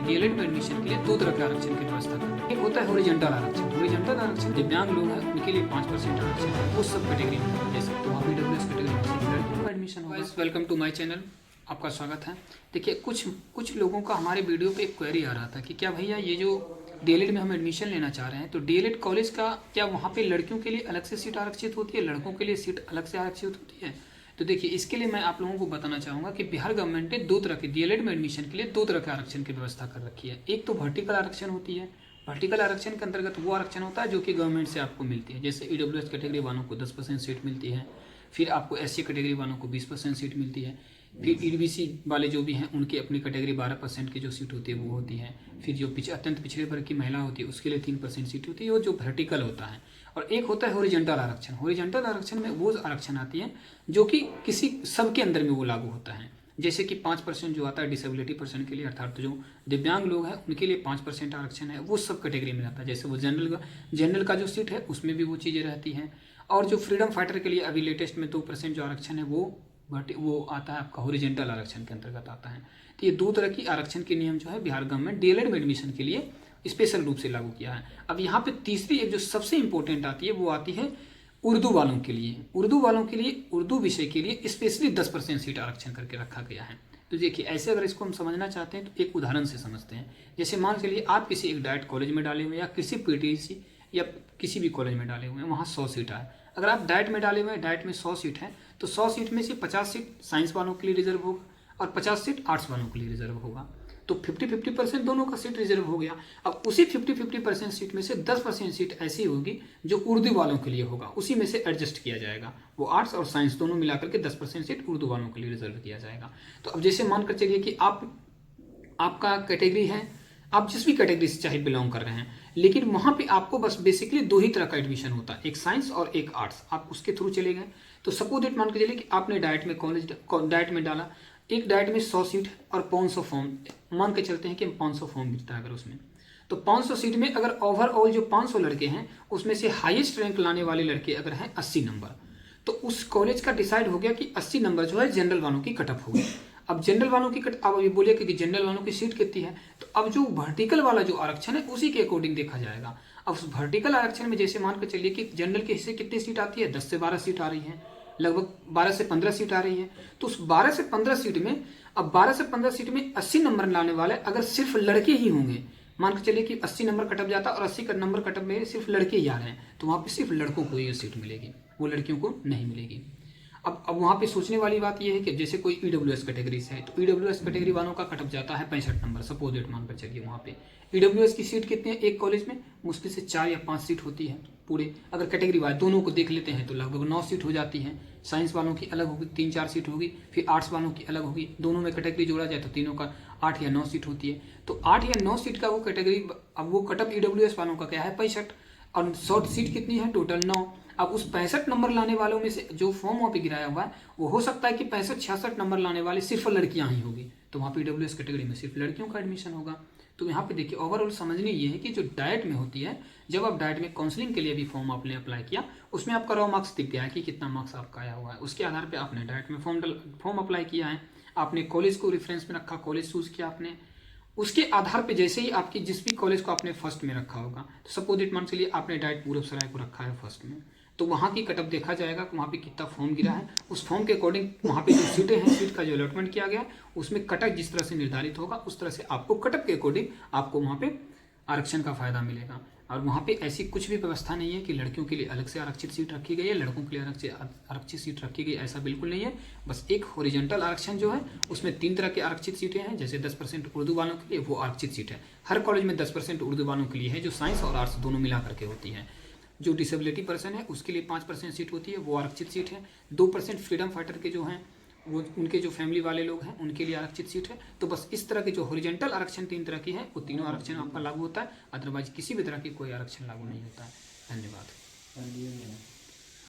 DElEd में admission के लिए दो तरह के आरक्षण की व्यवस्था करते हैं। एक होता है हॉरिजॉन्टल आरक्षण। हॉरिजॉन्टल आरक्षण दिव्यांग लोग हैं उनके लिए 5% आरक्षण है, वो सब कैटेगरी में जैसे तो वहाँ ईडब्ल्यूएस कैटेगरी में लड़कियों का एडमिशन होगा। वेलकम टू माय चैनल, आपका स्वागत है। देखिए कुछ लोगों का हमारे वीडियो पे एक क्वेरी आ रहा था कि क्या भैया ये जो डीएलएड में हम एडमिशन लेना चाह रहे हैं तो डीएलएड कॉलेज का क्या वहाँ पे लड़कियों के लिए अलग से सीट आरक्षित होती है, लड़कों के लिए सीट अलग से आरक्षित होती है? तो देखिए इसके लिए मैं आप लोगों को बताना चाहूँगा कि बिहार गवर्नमेंट ने दो तरह के डीएलएड में एडमिशन के लिए दो तरह के आरक्षण की व्यवस्था कर रखी है। एक तो वर्टिकल आरक्षण होती है। वर्टिकल आरक्षण के अंतर्गत वो आरक्षण होता है जो कि गवर्नमेंट से आपको मिलती है। जैसे ईडब्ल्यूएस कैटेगरी वालों को 10% सीट मिलती है, फिर आपको एससी कैटेगरी वालों को 20% सीट मिलती है, फिर ईडीबीसी वाले जो भी हैं उनकी अपनी कैटेगरी 12% की जो सीट होती है वो होती है, फिर जो अत्यंत पिछड़े वर्ग की महिला होती है उसके लिए 3% सीट होती है, वो जो वर्टिकल होता है। और एक होता है हॉरिजॉन्टल आरक्षण। हॉरिजॉन्टल आरक्षण में वो आरक्षण आती है जो कि किसी सबके अंदर में वो लागू होता है। जैसे कि 5% जो आता है डिसेबिलिटी पर्सन के लिए, अर्थात तो जो दिव्यांग लोग हैं उनके लिए 5% आरक्षण है, वो सब कैटेगरी में रहता है। जैसे वो जनरल का जो सीट है उसमें भी वो चीज़ें रहती हैं। और जो फ्रीडम फाइटर के लिए अभी लेटेस्ट में 2% जो आरक्षण है वो आता है आपका हॉरिजॉन्टल आरक्षण के अंतर्गत आता है। तो ये दो तरह की आरक्षण के नियम जो है बिहार गवर्नमेंट डीएलएड में एडमिशन के लिए स्पेशल रूप से लागू किया है। अब यहाँ पे तीसरी एक जो सबसे इंपॉर्टेंट आती है वो आती है उर्दू वालों के लिए। उर्दू वालों के लिए उर्दू विषय के लिए स्पेशली 10% सीट आरक्षण करके रखा गया है। तो देखिए ऐसे अगर इसको हम समझना चाहते हैं तो एक उदाहरण से समझते हैं। जैसे मान चलिए आप किसी एक डाइट कॉलेज में डाले हुए या किसी पीटीसी या किसी भी कॉलेज में डाले हुए हैं, वहाँ 100 सीट है। अगर आप डाइट में डाले हुए हैं, डाइट में 100 सीट है तो 100 सीट में से 50 सीट साइंस वालों के लिए रिजर्व होगा और 50 सीट आर्ट्स वालों के लिए रिजर्व होगा। तो 50-50% दोनों का सीट रिजर्व हो गया। अब उसी 50-50% सीट में से 10% सीट ऐसी होगी जो उर्दू वालों के लिए होगा, उसी में से एडजस्ट किया जाएगा। वो आर्ट्स और साइंस दोनों मिलाकर के 10% सीट उर्दू वालों के लिए रिजर्व किया जाएगा। तो अब जैसे मानकर चलिए कि आपका कैटेगरी है, आप जिस भी कैटेगरी से चाहे बिलोंग कर रहे हैं, लेकिन वहाँ पे आपको बस बेसिकली दो ही तरह का एडमिशन होता है, एक साइंस और एक आर्ट्स। आप उसके थ्रू चले गए तो सपोज इट मान के चलिए कि आपने डाइट में डाला, एक डाइट में 100 सीट और 500 फॉर्म, मान के चलते हैं कि 500 फॉर्म गिरता है अगर उसमें, तो 500 सीट में अगर ओवरऑल जो 500 लड़के हैं उसमें से हाईएस्ट रैंक लाने वाले लड़के अगर हैं 80 नंबर, तो उस कॉलेज का डिसाइड हो गया कि 80 नंबर जो है जनरल वालों की कटअप होगी। अब जनरल वालों की अब ये बोलिए कि जनरल वालों की सीट कितनी है, तो अब जो वर्टिकल वाला जो आरक्षण है उसी के अकॉर्डिंग देखा जाएगा। अब उस वर्टिकल आरक्षण में जैसे मान कर चलिए कि जनरल के हिस्से कितनी सीट आती है, 10 से 12 सीट आ रही है, लगभग 12 से 15 सीट आ रही है। तो उस 12 से 15 सीट में अब 12 से 15 सीट में 80 नंबर लाने वाले अगर सिर्फ लड़के ही होंगे, मान के चलिए कि 80 नंबर कटअप जाता और 80 का नंबर कटअप में सिर्फ लड़के ही आ रहे हैं, तो वहाँ पे सिर्फ लड़कों को ये सीट मिलेगी, वो लड़कियों को नहीं मिलेगी। अब वहाँ पे सोचने वाली बात यह है कि जैसे कोई ईडब्ल्यूएस कैटेगरी से है तो ईडब्ल्यूएस कैटेगरी वालों का कटअप जाता है 65 नंबर, सपोज इट मान कर चलिए। वहाँ पे ईडब्ल्यूएस की सीट कितनी है एक कॉलेज में, मुश्किल से 4 या 5 सीट होती है पूरे। अगर कैटेगरी वाइज दोनों को देख लेते हैं तो लगभग 9 सीट हो जाती है। साइंस वालों की अलग होगी 3-4 सीट होगी, फिर आर्ट्स वालों की अलग होगी, दोनों में कैटेगरी जोड़ा जाए तो तीनों का 8 या 9 सीट होती है। तो 8 या 9 सीट का वो कैटेगरी, अब वो कटअप ईडब्ल्यूएस वालों का क्या है 65 और शॉर्ट सीट कितनी है टोटल 9। अब उस 65 नंबर लाने वालों में से जो फॉर्म वहाँ पे गिराया हुआ है वो हो सकता है कि 65-66 नंबर लाने वाले सिर्फ लड़कियां ही होगी, तो वहाँ पे ईडब्ल्यूएस कैटेगरी में सिर्फ लड़कियों का एडमिशन होगा। तो यहाँ पे देखिए ओवरऑल समझनी ये है कि जो डाइट में होती है, जब आप डाइट में काउंसलिंग के लिए भी फॉर्म आपने अप्लाई किया उसमें आपका रॉ मार्क्स दिख गया है कि कितना मार्क्स आपका आया हुआ है, उसके आधार पर आपने डाइट में फॉर्म अप्लाई किया है, आपने कॉलेज को रेफरेंस में रखा, कॉलेज चूज किया आपने, उसके आधार पे जैसे ही आपकी जिस भी कॉलेज को आपने फर्स्ट में रखा होगा, तो सपोज इट मान चलिए आपने डाइट पूरबसराय को रखा है फर्स्ट में, तो वहाँ की कटअप देखा जाएगा कि वहाँ पे कितना फॉर्म गिरा है, उस फॉर्म के अकॉर्डिंग वहाँ पे जो सीटें हैं, सीट का जो अलॉटमेंट किया गया उसमें कटअप जिस तरह से निर्धारित होगा उस तरह से आपको कटअप के अकॉर्डिंग आपको वहाँ पे आरक्षण का फायदा मिलेगा। और वहाँ पे ऐसी कुछ भी व्यवस्था नहीं है कि लड़कियों के लिए अलग से आरक्षित सीट रखी गई है, लड़कों के लिए अलग से आरक्षित सीट रखी गई, ऐसा बिल्कुल नहीं है। बस एक हॉरिजॉन्टल आरक्षण जो है उसमें 3 तरह के आरक्षित सीटें हैं। जैसे 10% उर्दू वालों के लिए वो आरक्षित सीट है, हर कॉलेज में 10% उर्दू वालों के लिए है, जो साइंस और आर्ट्स दोनों मिला करके होती है। जो डिसेबिलिटी पर्सन है उसके लिए 5% सीट होती है, वो आरक्षित सीट है। 2% फ्रीडम फाइटर के जो हैं वो उनके जो फैमिली वाले लोग हैं उनके लिए आरक्षित सीट है। तो बस इस तरह के जो हॉरिजॉन्टल आरक्षण 3 तरह की है वो तीनों आरक्षण आपका लागू होता है, अदरवाइज किसी भी तरह की कोई आरक्षण लागू नहीं होता है। धन्यवाद।